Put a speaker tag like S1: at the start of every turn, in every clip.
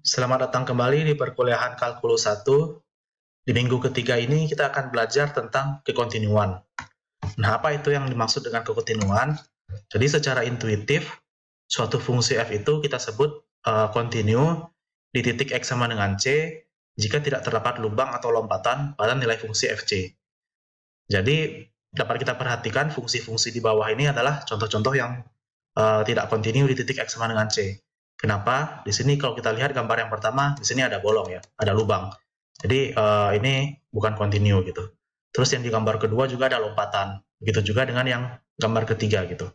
S1: Selamat datang kembali di perkuliahan Kalkulus 1. Di minggu ketiga ini kita akan belajar tentang kekontinuan. Nah, apa itu yang dimaksud dengan kekontinuan? Jadi secara intuitif, suatu fungsi f itu kita sebut kontinu di titik x sama dengan c jika tidak terdapat lubang atau lompatan pada nilai fungsi fc. Jadi dapat kita perhatikan fungsi-fungsi di bawah ini adalah contoh-contoh yang tidak kontinu di titik x sama dengan c. Kenapa? Di sini kalau kita lihat gambar yang pertama, di sini ada bolong ya, ada lubang. Jadi ini bukan kontinu gitu. Terus yang di gambar kedua juga ada lompatan. Begitu juga dengan yang gambar ketiga gitu.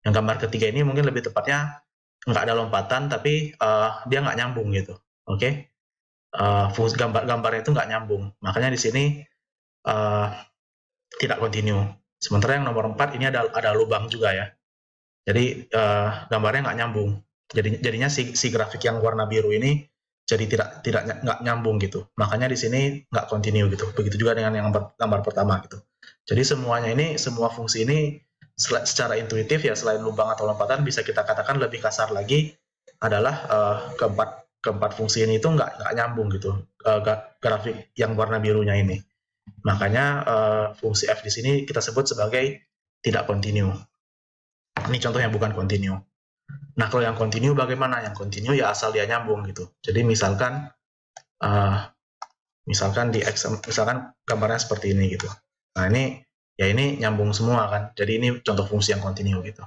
S1: Yang gambar ketiga ini mungkin lebih tepatnya nggak ada lompatan, tapi dia nggak nyambung gitu. Oke? Fungsi gambarnya itu nggak nyambung. Makanya di sini tidak kontinu. Sementara yang nomor 4 ini ada lubang juga ya. Jadi gambarnya nggak nyambung. Jadinya si grafik yang warna biru ini jadi nggak nyambung gitu. Makanya di sini nggak kontinu gitu. Begitu juga dengan yang gambar pertama gitu. Jadi semua fungsi ini secara intuitif ya, selain lubang atau lompatan, bisa kita katakan lebih kasar lagi adalah keempat fungsi ini itu nggak nyambung gitu. Grafik yang warna birunya ini. Makanya fungsi f di sini kita sebut sebagai tidak kontinu. Ini contoh yang bukan kontinu. Nah, kalau yang kontinu bagaimana? Yang kontinu ya asal dia nyambung gitu. Jadi misalkan di X, misalkan gambarnya seperti ini gitu. Nah, ini nyambung semua kan. Jadi ini contoh fungsi yang kontinu gitu.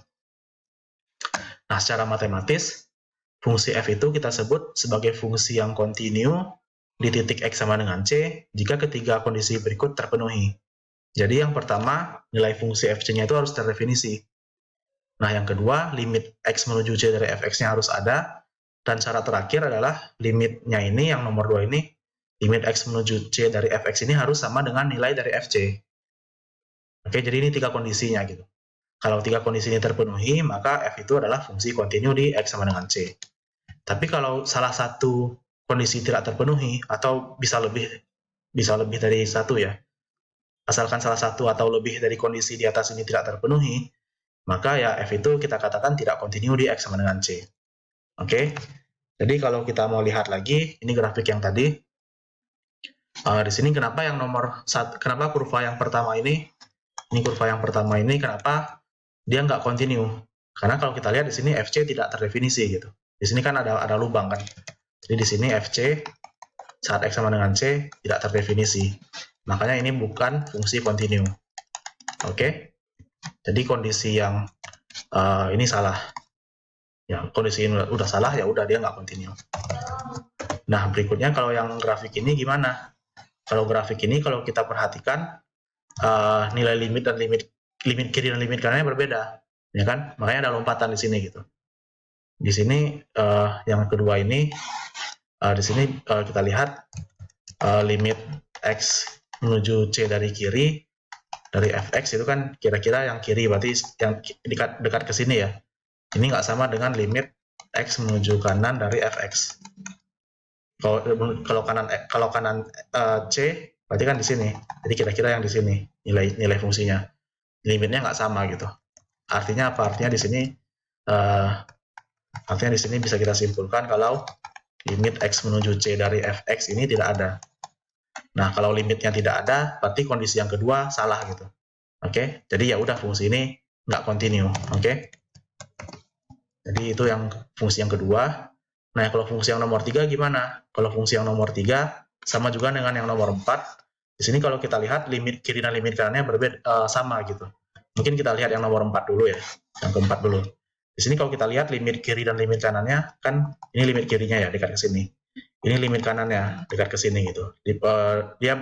S1: Nah, secara matematis, fungsi f itu kita sebut sebagai fungsi yang kontinu di titik x sama dengan c jika ketiga kondisi berikut terpenuhi. Jadi yang pertama, nilai fungsi fc-nya itu harus terdefinisi. Nah, yang kedua, limit x menuju c dari fx-nya harus ada. Dan syarat terakhir adalah limitnya ini, yang nomor 2 ini, limit x menuju c dari fx ini harus sama dengan nilai dari fc. Oke, jadi ini 3 kondisinya gitu. Kalau 3 kondisi ini terpenuhi, maka f itu adalah fungsi kontinu di x sama dengan c. Tapi kalau salah satu kondisi tidak terpenuhi, atau bisa lebih dari satu ya, asalkan salah satu atau lebih dari kondisi di atas ini tidak terpenuhi, maka ya f itu kita katakan tidak kontinu di x sama dengan c. Oke, jadi kalau kita mau lihat lagi, ini grafik yang tadi. Di sini kenapa kenapa kurva yang pertama ini kurva yang pertama ini kenapa dia nggak kontinu? Karena kalau kita lihat di sini fc tidak terdefinisi gitu. Di sini kan ada lubang kan. Jadi di sini fc saat x sama dengan c tidak terdefinisi. Makanya ini bukan fungsi kontinu. Oke. Jadi kondisi yang ini salah. Ya, kondisi ini udah salah, ya udah dia nggak kontinu. Nah, berikutnya kalau yang grafik ini gimana? Kalau grafik ini kalau kita perhatikan nilai limit dan limit kiri dan limit kanannya berbeda, ya kan? Makanya ada lompatan di sini gitu. Di sini yang kedua ini di sini kita lihat limit x menuju c dari kiri dari fx itu kan kira-kira yang kiri, berarti yang dekat ke sini ya. Ini nggak sama dengan limit x menuju kanan dari fx. Kalau kanan c berarti kan di sini. Jadi kira-kira yang di sini nilai fungsinya. Limitnya nggak sama gitu. Artinya apa? Artinya di sini bisa kita simpulkan kalau limit x menuju c dari fx ini tidak ada. Nah, kalau limitnya tidak ada, berarti kondisi yang kedua salah gitu. Oke, jadi ya udah fungsi ini nggak kontinu. Oke, jadi itu yang fungsi yang kedua. Nah, kalau fungsi yang nomor 3 gimana? Kalau fungsi yang nomor 3 sama juga dengan yang nomor 4. Di sini kalau kita lihat limit kiri dan limit kanannya berbeda, sama gitu. Mungkin kita lihat yang nomor 4 dulu ya, yang keempat dulu. Di sini kalau kita lihat limit kiri dan limit kanannya, kan ini limit kirinya ya dekat ke sini. Ini limit kanannya dekat ke sini gitu. Dia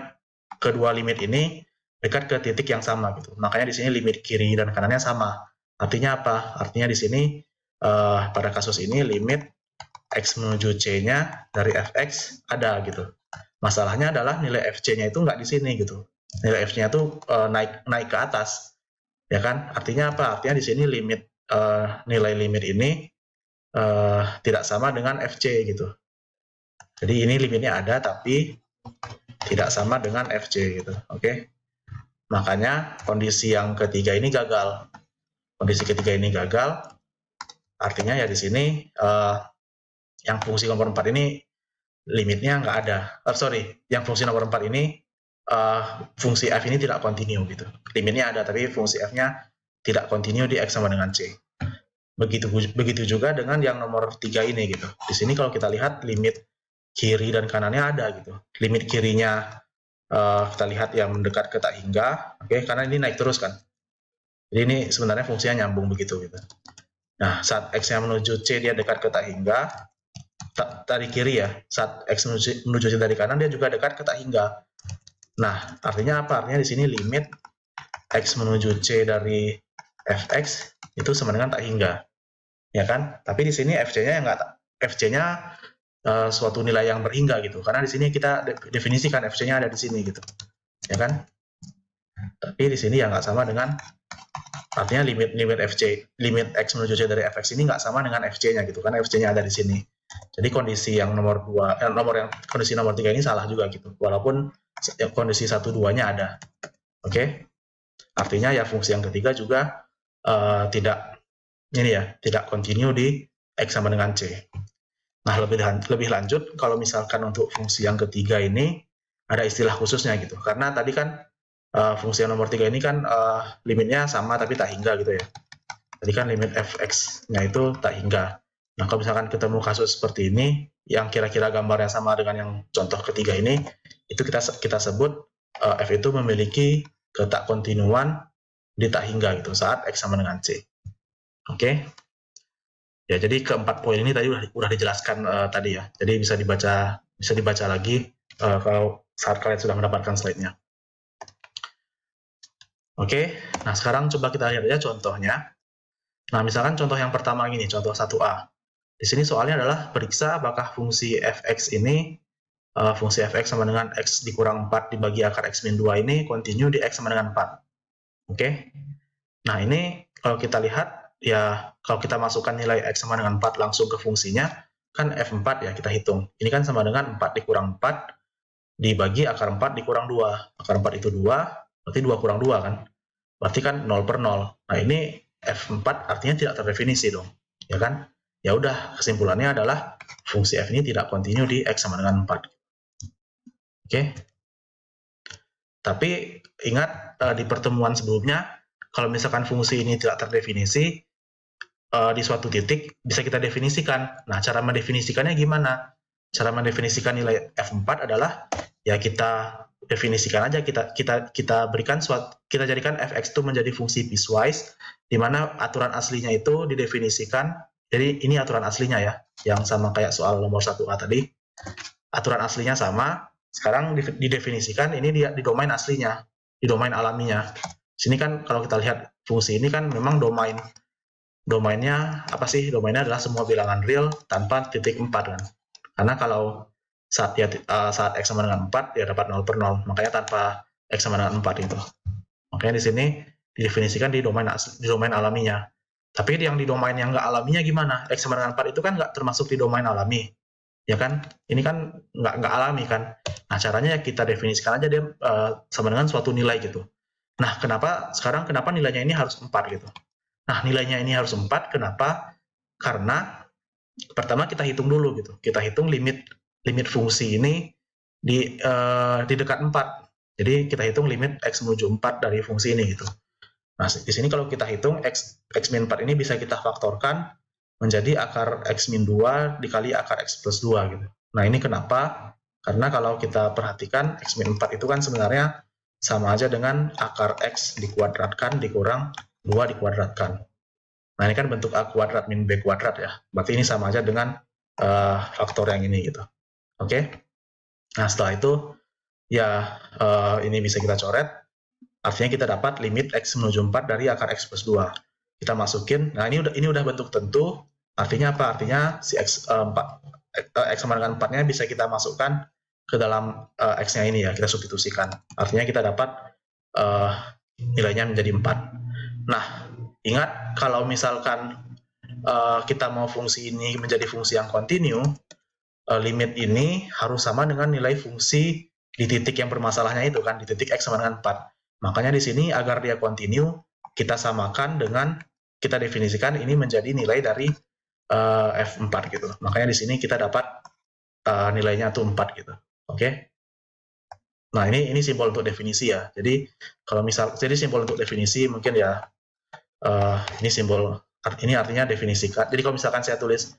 S1: kedua limit ini dekat ke titik yang sama gitu. Makanya di sini limit kiri dan kanannya sama. Artinya apa? Artinya di sini pada kasus ini limit x menuju c-nya dari fx ada gitu. Masalahnya adalah nilai fc-nya itu nggak di sini gitu. Nilai f-nya itu naik ke atas, ya kan? Artinya apa? Artinya di sini nilai limit ini tidak sama dengan fc gitu. Jadi ini limitnya ada tapi tidak sama dengan fc gitu. Oke? Makanya kondisi yang ketiga ini gagal. Kondisi ketiga ini gagal. Artinya ya di sini yang fungsi nomor 4 ini limitnya nggak ada. Yang fungsi nomor 4 ini, fungsi f ini tidak kontinu gitu. Limitnya ada, tapi fungsi f-nya tidak kontinu di x sama dengan c. Begitu juga dengan yang nomor 3 ini gitu. Di sini kalau kita lihat limit kiri dan kanannya ada gitu. Limit kirinya kita lihat yang mendekat ke tak hingga, oke, karena ini naik terus kan. Jadi ini sebenarnya fungsinya nyambung begitu gitu. Nah, saat x-nya menuju c dia dekat ke tak hingga, dari kiri ya, saat x menuju c dari kanan dia juga dekat ke tak hingga. Nah, artinya apa? Artinya di sini limit x menuju c dari fx itu sama dengan tak hingga, ya kan? Tapi di sini fc-nya fc-nya suatu nilai yang berhingga gitu, karena di sini kita definisikan fc-nya ada di sini gitu, ya kan? Tapi di sini ya nggak sama dengan, artinya limit x menuju c dari fx ini nggak sama dengan fc-nya gitu, karena fc-nya ada di sini. Jadi kondisi yang nomor 3 ini salah juga gitu, walaupun kondisi 1-2-nya ada. Oke? Artinya ya fungsi yang ketiga juga tidak kontinu di x sama dengan c. Nah, lebih lanjut, kalau misalkan untuk fungsi yang ketiga ini ada istilah khususnya gitu. Karena tadi kan fungsi yang nomor 3 ini kan limitnya sama tapi tak hingga gitu ya. Tadi kan limit fx-nya itu tak hingga. Nah, kalau misalkan ketemu kasus seperti ini, yang kira-kira gambarnya sama dengan yang contoh ketiga ini, itu kita sebut f itu memiliki ketak kontinuan di tak hingga gitu saat x sama dengan c. Oke. Ya, jadi keempat poin ini tadi udah dijelaskan tadi ya. Jadi bisa dibaca lagi kalau saat kalian sudah mendapatkan slide-nya. Oke. Nah, sekarang coba kita lihat aja contohnya. Nah, misalkan contoh yang pertama ini, contoh 1A. Di sini soalnya adalah periksa apakah fungsi fx ini, fungsi fx sama dengan x dikurang 4 dibagi akar x min 2 ini kontinu di x sama dengan 4. Oke. Nah, ini kalau kita lihat, ya kalau kita masukkan nilai x sama dengan 4 langsung ke fungsinya, kan f4 ya kita hitung. Ini kan sama dengan 4 dikurang 4 dibagi akar 4 dikurang 2. Akar 4 itu 2, berarti 2 kurang 2 kan. Berarti kan 0 per 0. Nah, ini f4 artinya tidak terdefinisi dong, ya kan? Ya udah, kesimpulannya adalah fungsi f ini tidak kontinu di x sama dengan 4. Oke. Tapi ingat di pertemuan sebelumnya, kalau misalkan fungsi ini tidak terdefinisi, di suatu titik bisa kita definisikan. Nah, cara mendefinisikannya gimana? Cara mendefinisikan nilai f4 adalah ya kita definisikan aja, kita jadikan fx itu menjadi fungsi piecewise, di mana aturan aslinya itu didefinisikan. Jadi ini aturan aslinya ya, yang sama kayak soal nomor 1A tadi. Aturan aslinya sama, sekarang didefinisikan ini di domain aslinya, di domain alaminya. Sini kan kalau kita lihat fungsi ini kan memang domainnya apa sih? Domainnya adalah semua bilangan real tanpa titik 4 kan. Karena kalau saat x sama dengan 4 ya dapat 0 per 0, makanya tanpa x sama dengan 4 itu. Makanya di sini didefinisikan di domain alaminya. Tapi yang di domain yang nggak alaminya gimana? X sama dengan 4 itu kan nggak termasuk di domain alami. Ya kan? Ini kan nggak alami kan? Nah, caranya ya kita definisikan aja dia sama dengan suatu nilai gitu. Nah, kenapa nilainya ini harus 4 gitu? Nah, nilainya ini harus 4, kenapa? Karena pertama kita hitung dulu gitu. Kita hitung limit fungsi ini di dekat 4. Jadi kita hitung limit x menuju 4 dari fungsi ini gitu. Nah, di sini kalau kita hitung x min 4 ini bisa kita faktorkan menjadi akar x min 2 dikali akar x plus 2 gitu. Nah, ini kenapa? Karena kalau kita perhatikan x min 4 itu kan sebenarnya sama aja dengan akar x dikuadratkan dikurang 2 dikuadratkan. Nah, ini kan bentuk a kuadrat min b kuadrat ya. Berarti ini sama aja dengan faktor yang ini gitu. Oke? Nah, setelah itu ya ini bisa kita coret. Artinya kita dapat limit x menuju 4 dari akar x plus 2. Kita masukin. Nah, ini udah bentuk tentu. Artinya apa? Artinya si x sama dengan 4-nya bisa kita masukkan ke dalam x-nya ini ya. Kita substitusikan. Artinya kita dapat nilainya menjadi 4. Nah, ingat kalau misalkan kita mau fungsi ini menjadi fungsi yang kontinu, limit ini harus sama dengan nilai fungsi di titik yang bermasalahnya itu kan, di titik x sama dengan 4. Makanya di sini agar dia kontinu, kita samakan dengan, kita definisikan ini menjadi nilai dari f4 gitu. Makanya di sini kita dapat nilainya tuh 4 gitu. Oke. Nah, ini simbol untuk definisi ya. Jadi simbol untuk definisi mungkin ya ini simbol, ini artinya definisikan. Jadi kalau misalkan saya tulis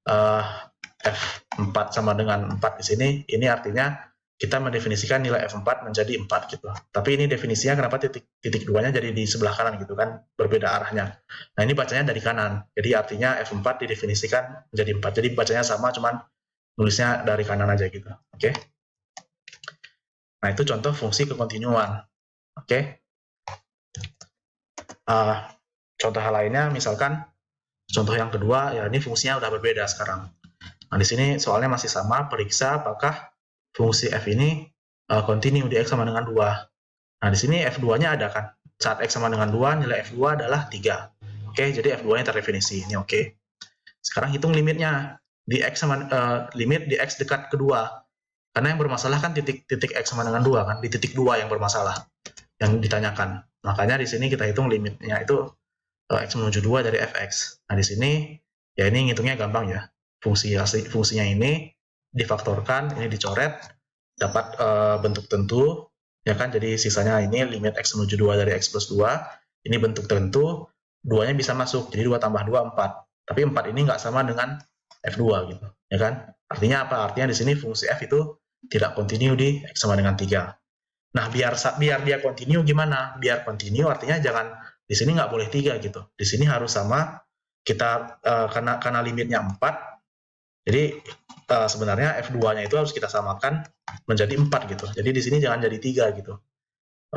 S1: F4 sama dengan 4 di sini, ini artinya kita mendefinisikan nilai F4 menjadi 4 gitu. Tapi ini definisinya kenapa titik duanya jadi di sebelah kanan gitu kan, berbeda arahnya. Nah, ini bacanya dari kanan. Jadi artinya F4 didefinisikan menjadi 4. Jadi bacanya sama, cuman nulisnya dari kanan aja gitu. Oke. Nah, itu contoh fungsi kekontinuan. Oke. Contoh hal lainnya, misalkan contoh yang kedua, ya ini fungsinya udah berbeda sekarang. Nah, di sini soalnya masih sama, periksa apakah fungsi f ini continue di x sama dengan 2. Nah, di sini f2-nya ada kan. Saat x sama dengan 2, nilai f2 adalah 3. Oke, jadi f2-nya terdefinisi. Ini oke. Sekarang hitung limitnya. Di x sama limit di x dekat kedua. Karena yang bermasalah kan titik x sama dengan 2 kan, di titik 2 yang bermasalah yang ditanyakan. Makanya di sini kita hitung limitnya itu x menuju 2 dari fx. Nah, di sini ya ini ngitungnya gampang ya. Fungsinya ini difaktorkan, ini dicoret, dapat bentuk tentu, ya kan? Jadi sisanya ini limit x menuju 2 dari x plus 2, ini bentuk tentu, 2-nya bisa masuk, jadi 2 tambah 2, 4. Tapi 4 ini nggak sama dengan f2 gitu, ya kan? Artinya apa? Artinya di sini fungsi f itu tidak kontinu di x sama dengan 3. Nah, biar dia kontinu gimana? Biar kontinu artinya jangan, di sini nggak boleh 3 gitu. Di sini harus sama, kita karena limitnya 4, jadi sebenarnya F2-nya itu harus kita samakan menjadi 4 gitu. Jadi di sini jangan jadi 3 gitu.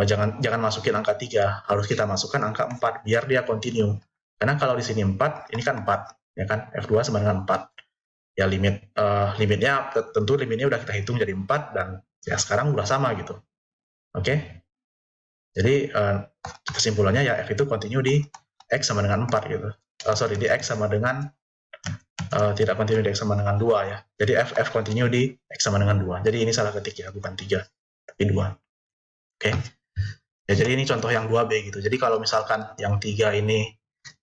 S1: Jangan masukin angka 3, harus kita masukkan angka 4 biar dia kontinu. Karena kalau di sini 4, ini kan 4, ya kan? F2 sama dengan 4. Ya limitnya tentu limitnya udah kita hitung jadi 4 dan ya sekarang udah sama gitu. Oke. Jadi kesimpulannya ya F itu kontinu di X sama dengan 4 gitu. Di X sama dengan tidak kontinu di X sama dengan 2 ya. Jadi F kontinu di X sama dengan 2. Jadi ini salah ketik ya, bukan 3, tapi 2. Oke. Ya, jadi ini contoh yang 2B gitu. Jadi kalau misalkan yang 3 ini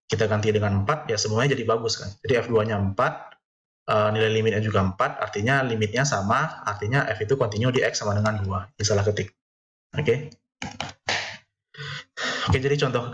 S1: kita ganti dengan 4, ya semuanya jadi bagus kan. Jadi F2-nya 4, nilai limitnya juga 4, artinya limitnya sama, artinya F itu kontinu di X sama dengan 2. Ini salah ketik. Oke. Oke, jadi contoh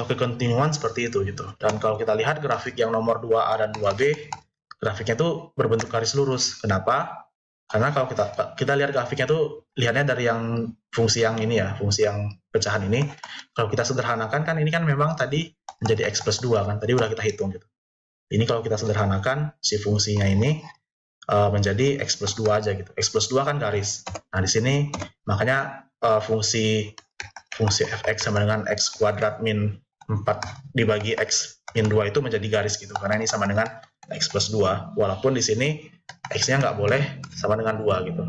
S1: kekontinuan seperti itu gitu. Dan kalau kita lihat grafik yang nomor 2A dan 2B, grafiknya tuh berbentuk garis lurus. Kenapa? Karena kalau kita lihat grafiknya tuh, lihatnya dari yang fungsi yang ini ya, fungsi yang pecahan ini. Kalau kita sederhanakan kan ini kan memang tadi menjadi X plus 2 kan, tadi udah kita hitung gitu. Ini kalau kita sederhanakan, si fungsinya ini menjadi X plus 2 aja gitu. X plus 2 kan garis. Nah, di sini makanya fungsi fx sama dengan x kuadrat min 4 dibagi x min 2 itu menjadi garis gitu, karena ini sama dengan x plus 2, walaupun di sini x-nya nggak boleh sama dengan 2 gitu.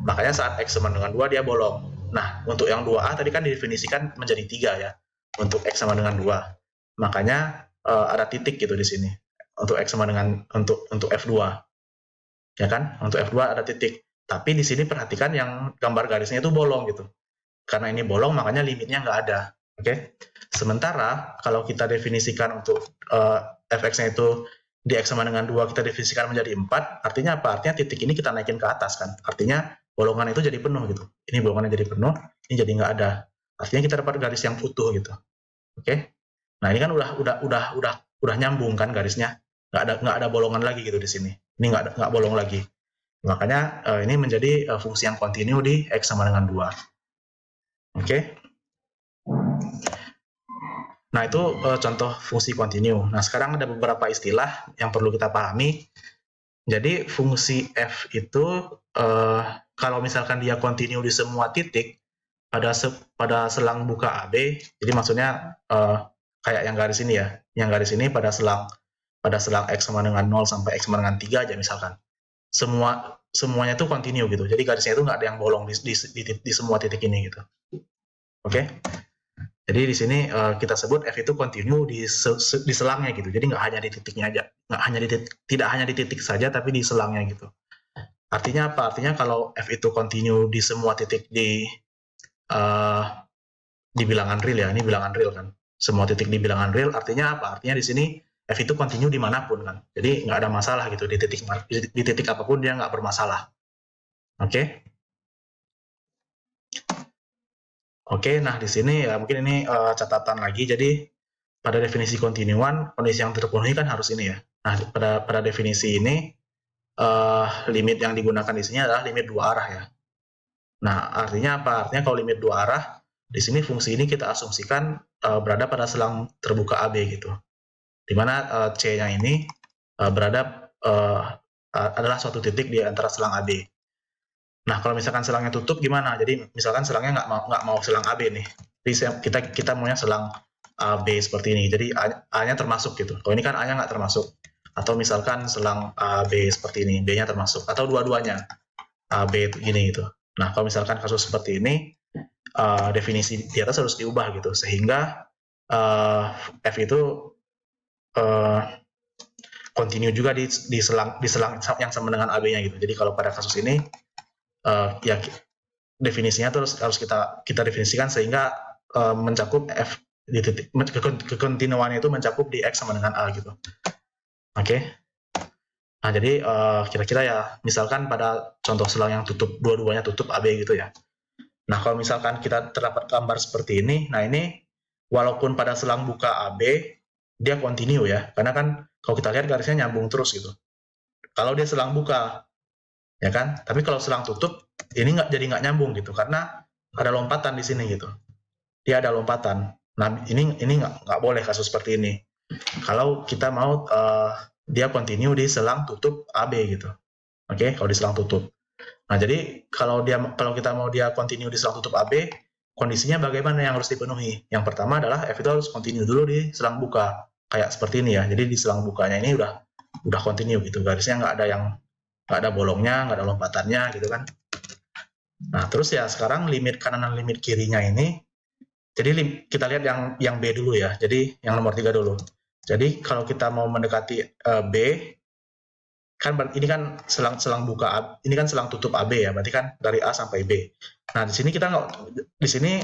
S1: Makanya saat x sama dengan 2 dia bolong. Nah, untuk yang 2A tadi kan didefinisikan menjadi 3 ya, untuk x sama dengan 2. Makanya ada titik gitu di sini, untuk x sama dengan, untuk f2. Ya kan, untuk f2 ada titik. Tapi di sini perhatikan yang gambar garisnya itu bolong gitu. Karena ini bolong, makanya limitnya nggak ada. Oke. Sementara kalau kita definisikan untuk fx-nya itu di x sama dengan 2, kita definisikan menjadi 4, artinya apa? Artinya titik ini kita naikin ke atas kan. Artinya bolongan itu jadi penuh gitu. Ini bolongannya jadi penuh, ini jadi nggak ada. Artinya kita dapat garis yang utuh gitu. Oke. Nah, ini kan udah nyambung kan garisnya. Nggak ada bolongan lagi gitu di sini. Ini nggak bolong lagi. Makanya ini menjadi fungsi yang kontinu di x sama dengan 2. Oke. Nah, itu contoh fungsi kontinu. Nah, sekarang ada beberapa istilah yang perlu kita pahami. Jadi, fungsi f itu kalau misalkan dia kontinu di semua titik pada selang buka AB, jadi maksudnya kayak yang garis ini ya. Yang garis ini pada selang x sama dengan 0 sampai x sama dengan 3 aja misalkan. Semuanya itu kontinu gitu. Jadi garisnya itu nggak ada yang bolong di semua titik ini gitu. Oke. Jadi di sini kita sebut f itu kontinu di selangnya gitu. Jadi nggak hanya di titiknya aja, tidak hanya di titik saja, tapi di selangnya gitu. Artinya apa? Artinya kalau f itu kontinu di semua titik di bilangan real ya, ini bilangan real kan. Semua titik di bilangan real, artinya apa? Artinya di sini F itu continue dimanapun kan. Jadi nggak ada masalah gitu di titik apapun dia nggak bermasalah. Oke. Oke, nah di sini ya mungkin ini catatan lagi. Jadi pada definisi kontinuan, kondisi yang terpenuhi kan harus ini ya. Nah, pada definisi ini limit yang digunakan di sini adalah limit dua arah ya. Nah, artinya apa? Artinya kalau limit dua arah, di sini fungsi ini kita asumsikan berada pada selang terbuka AB gitu. Di mana C-nya ini berada adalah suatu titik di antara selang AB. Nah, kalau misalkan selangnya tutup gimana? Jadi misalkan selangnya nggak mau selang AB nih. Jadi kita maunya selang AB seperti ini. Jadi A-nya termasuk gitu. Kalau ini kan A-nya nggak termasuk. Atau misalkan selang AB seperti ini, B-nya termasuk. Atau dua-duanya AB gini gitu. Nah, kalau misalkan kasus seperti ini, definisi di atas harus diubah gitu. Sehingga F itu continue juga di selang yang sama dengan AB-nya gitu. Jadi kalau pada kasus ini ya definisinya terus harus kita definisikan sehingga mencakup F di titik kekontinuannya itu mencakup di X sama dengan A gitu. Oke. Nah, jadi kira-kira ya misalkan pada contoh selang yang tutup dua-duanya tutup AB gitu ya. Nah, kalau misalkan kita terdapat gambar seperti ini, nah ini walaupun pada selang buka AB dia continue ya, karena kan kalau kita lihat garisnya nyambung terus gitu. Kalau dia selang buka ya kan, tapi kalau selang tutup ini nggak nyambung gitu karena ada lompatan di sini gitu. Dia ada lompatan. Nah, ini nggak boleh kasus seperti ini. Kalau kita mau dia continue di selang tutup AB gitu. Oke, kalau di selang tutup. Nah, jadi kalau kita mau dia continue di selang tutup AB, kondisinya bagaimana yang harus dipenuhi? Yang pertama adalah F itu harus continue dulu di selang buka. Kayak seperti ini ya. Jadi di selang bukanya ini udah continue gitu. Garisnya nggak ada bolongnya, nggak ada lompatannya gitu kan. Nah, terus ya sekarang limit kanan dan limit kirinya ini, jadi kita lihat yang B dulu ya. Jadi yang nomor 3 dulu. Jadi kalau kita mau mendekati B, kan ini kan selang buka A, ini kan selang tutup AB ya, berarti kan dari A sampai B. Nah, di sini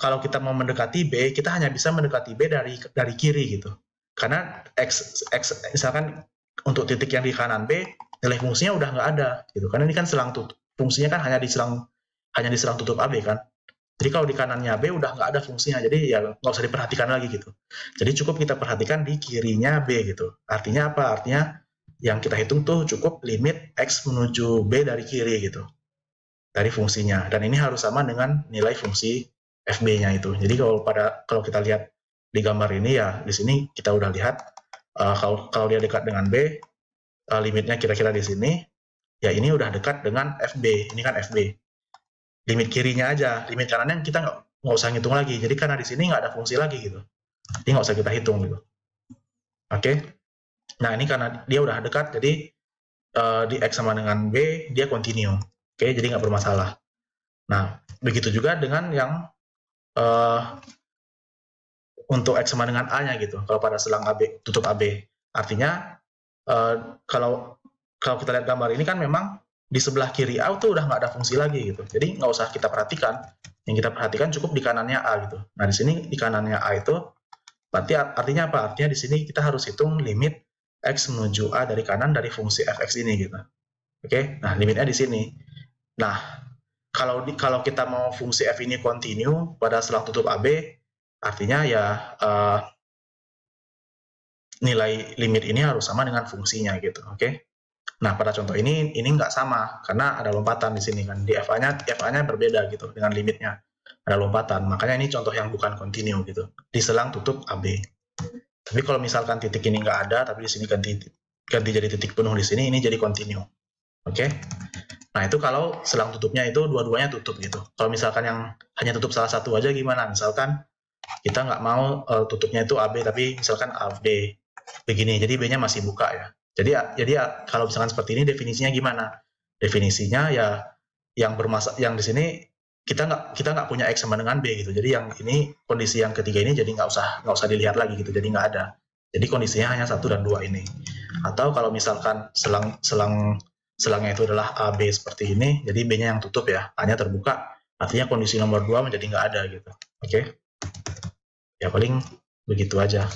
S1: kalau kita mau mendekati B, kita hanya bisa mendekati B dari kiri gitu. Karena X misalkan untuk titik yang di kanan B, nilai fungsinya udah nggak ada gitu. Karena ini kan selang tutup. Fungsinya kan hanya di selang tutup AB kan. Jadi kalau di kanannya B udah nggak ada fungsinya, jadi ya nggak usah diperhatikan lagi gitu. Jadi cukup kita perhatikan di kirinya B gitu. Artinya apa? Artinya yang kita hitung tuh cukup limit X menuju B dari kiri gitu. Dari fungsinya. Dan ini harus sama dengan nilai fungsi FB-nya itu. Jadi kalau kita lihat di gambar ini ya, di sini kita udah lihat kalau dia dekat dengan B, limitnya kira-kira di sini, ya ini udah dekat dengan FB. Ini kan FB. Limit kirinya aja, limit kanannya kita nggak usah ngitung lagi. Jadi karena di sini nggak ada fungsi lagi gitu. Jadi nggak usah kita hitung gitu. Oke. Nah, ini karena dia udah dekat, jadi di X sama dengan B, dia continue. Oke, jadi nggak bermasalah. Nah, begitu juga dengan yang untuk X sama dengan A-nya gitu, kalau pada selang AB, tutup AB. Artinya, kalau kita lihat gambar ini kan memang di sebelah kiri A itu udah nggak ada fungsi lagi gitu. Jadi nggak usah kita perhatikan. Yang kita perhatikan cukup di kanannya A gitu. Nah, di sini di kanannya A itu, berarti artinya apa? Artinya di sini kita harus hitung limit X menuju A dari kanan dari fungsi fx ini gitu. Oke, nah limitnya di sini. Nah, kalau kita mau fungsi f ini continue pada selang tutup AB, artinya ya nilai limit ini harus sama dengan fungsinya gitu. Oke. Nah, pada contoh ini nggak sama karena ada lompatan di sini kan. Di FA-nya berbeda gitu dengan limitnya. Ada lompatan. Makanya ini contoh yang bukan continue gitu. Di selang tutup AB. Tapi kalau misalkan titik ini nggak ada, tapi di sini ganti jadi titik penuh di sini, ini jadi continue. Oke. Nah, itu kalau selang tutupnya itu dua-duanya tutup gitu. Kalau misalkan yang hanya tutup salah satu aja gimana? Misalkan kita nggak mau tutupnya itu AB, tapi misalkan AD begini, jadi B-nya masih buka ya. Jadi kalau misalkan seperti ini definisinya gimana? Definisinya ya yang di sini kita nggak punya X sama dengan B gitu. Jadi yang ini kondisi yang ketiga ini jadi nggak usah dilihat lagi gitu. Jadi nggak ada. Jadi kondisinya hanya 1 dan 2 ini. Atau kalau misalkan selangnya itu adalah AB seperti ini, jadi B-nya yang tutup ya, A-nya terbuka. Artinya kondisi nomor 2 menjadi nggak ada gitu. Oke. Ya paling begitu aja.